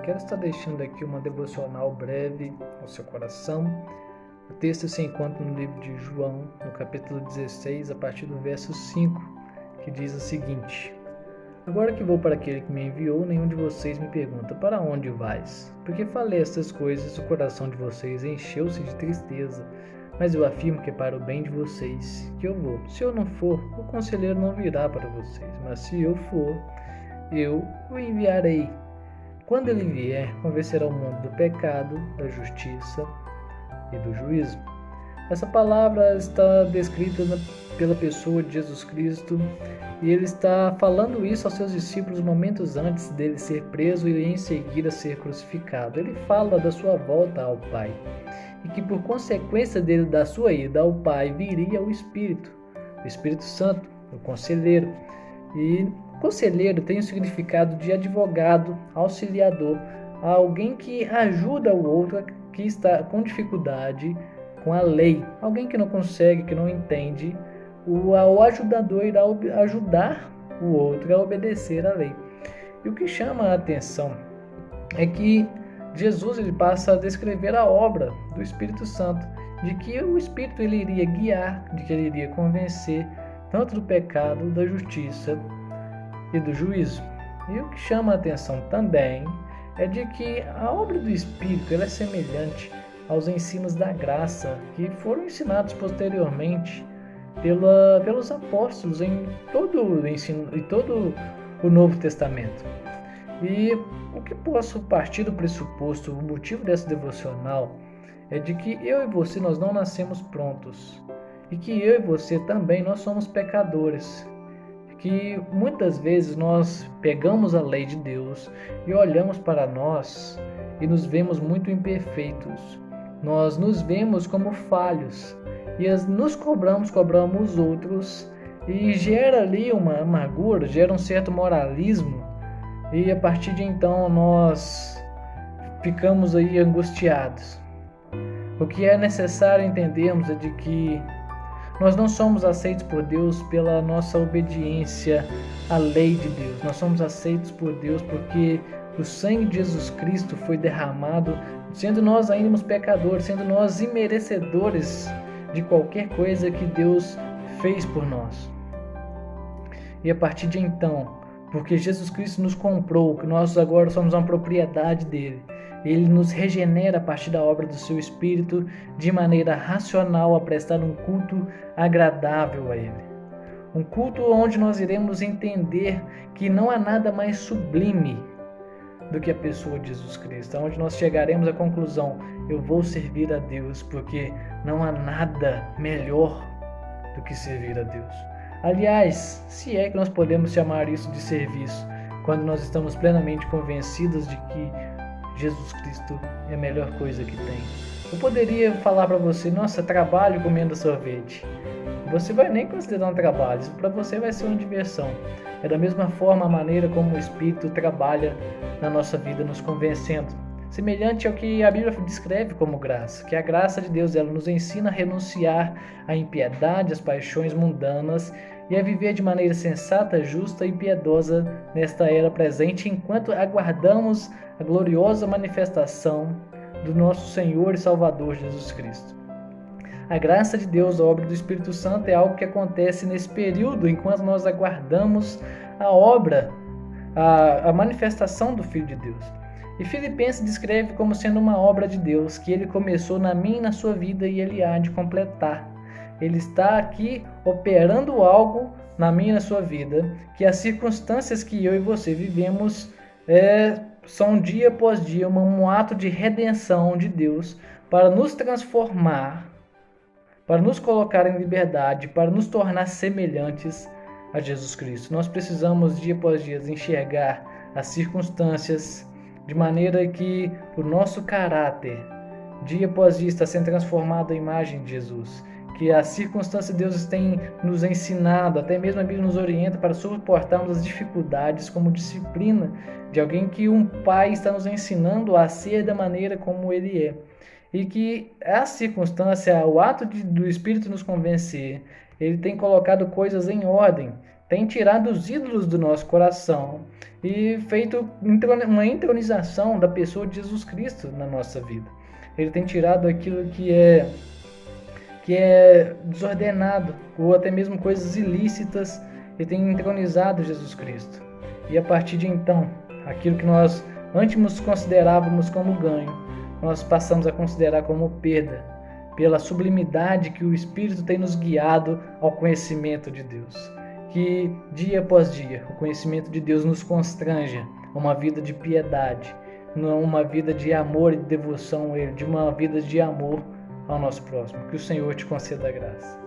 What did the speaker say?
quero estar deixando aqui uma devocional breve ao seu coração. O texto se encontra no livro de João, no capítulo 16, a partir do verso 5, que diz o seguinte: Agora que vou para aquele que me enviou, nenhum de vocês me pergunta: para onde vais? Porque falei estas coisas, o coração de vocês encheu-se de tristeza. Mas eu afirmo que é para o bem de vocês que eu vou. Se eu não for, o conselheiro não virá para vocês, mas se eu for, eu o enviarei. Quando ele vier, convencerá o mundo do pecado, da justiça e do juízo. Essa palavra está descrita pela pessoa de Jesus Cristo, e ele está falando isso aos seus discípulos momentos antes dele ser preso e em seguida ser crucificado. Ele fala da sua volta ao Pai, e que por consequência da sua ida ao Pai viria o Espírito Santo, o Conselheiro. E conselheiro tem o significado de advogado, auxiliador, alguém que ajuda o outro que está com dificuldade com a lei, alguém que não consegue, que não entende. O ajudador irá ajudar o outro a obedecer à lei. E o que chama a atenção é que Jesus ele passa a descrever a obra do Espírito Santo, de que o Espírito ele iria guiar, de que ele iria convencer tanto do pecado, da justiça e do juízo. E o que chama a atenção também é de que a obra do Espírito ela é semelhante aos ensinos da graça que foram ensinados posteriormente pelos apóstolos em todo o ensino e todo o Novo Testamento. E o que posso partir do pressuposto, o motivo dessa devocional é de que eu e você nós não nascemos prontos, e que eu e você também nós somos pecadores, que muitas vezes nós pegamos a lei de Deus e olhamos para nós e nos vemos muito imperfeitos, nós nos vemos como falhos e nos cobramos os outros, e gera ali uma amargura, gera um certo moralismo, e a partir de então nós ficamos aí angustiados. O que é necessário entendermos é de que nós não somos aceitos por Deus pela nossa obediência à lei de Deus. Nós somos aceitos por Deus porque o sangue de Jesus Cristo foi derramado, sendo nós ainda pecadores, sendo nós imerecedores de qualquer coisa que Deus fez por nós. E a partir de então, porque Jesus Cristo nos comprou, que nós agora somos uma propriedade dele, ele nos regenera a partir da obra do seu Espírito de maneira racional a prestar um culto agradável a ele. Um culto onde nós iremos entender que não há nada mais sublime do que a pessoa de Jesus Cristo, onde nós chegaremos à conclusão: eu vou servir a Deus porque não há nada melhor do que servir a Deus. Aliás, se é que nós podemos chamar isso de serviço, quando nós estamos plenamente convencidos de que Jesus Cristo é a melhor coisa que tem. Eu poderia falar para você: nossa, trabalho comendo sorvete. Você vai nem considerar um trabalho, isso para você vai ser uma diversão. É da mesma forma a maneira como o Espírito trabalha na nossa vida, nos convencendo. Semelhante ao que a Bíblia descreve como graça, que a graça de Deus ela nos ensina a renunciar à impiedade, às paixões mundanas e a viver de maneira sensata, justa e piedosa nesta era presente, enquanto aguardamos a gloriosa manifestação do nosso Senhor e Salvador Jesus Cristo. A graça de Deus, a obra do Espírito Santo, é algo que acontece nesse período, enquanto nós aguardamos a obra, a manifestação do Filho de Deus. E Filipenses descreve como sendo uma obra de Deus, que ele começou na minha e na sua vida e ele há de completar. Ele está aqui operando algo na minha e na sua vida, que as circunstâncias que eu e você vivemos são dia após dia um ato de redenção de Deus para nos transformar, para nos colocar em liberdade, para nos tornar semelhantes a Jesus Cristo. Nós precisamos dia após dia enxergar as circunstâncias de maneira que o nosso caráter, dia após dia, está sendo transformado à imagem de Jesus. Que as circunstâncias de Deus têm nos ensinado, até mesmo a Bíblia nos orienta para suportarmos as dificuldades como disciplina de alguém que um pai está nos ensinando a ser da maneira como ele é. E que a circunstância, o ato do Espírito nos convencer, ele tem colocado coisas em ordem tem tirado os ídolos do nosso coração e feito uma entronização da pessoa de Jesus Cristo na nossa vida. Ele tem tirado aquilo que é desordenado, ou até mesmo coisas ilícitas, e tem entronizado Jesus Cristo. E a partir de então, aquilo que nós antes considerávamos como ganho, nós passamos a considerar como perda, pela sublimidade que o Espírito tem nos guiado ao conhecimento de Deus. Que dia após dia o conhecimento de Deus nos constranja a uma vida de piedade, uma vida de amor e de devoção a Ele, de uma vida de amor ao nosso próximo. Que o Senhor te conceda a graça.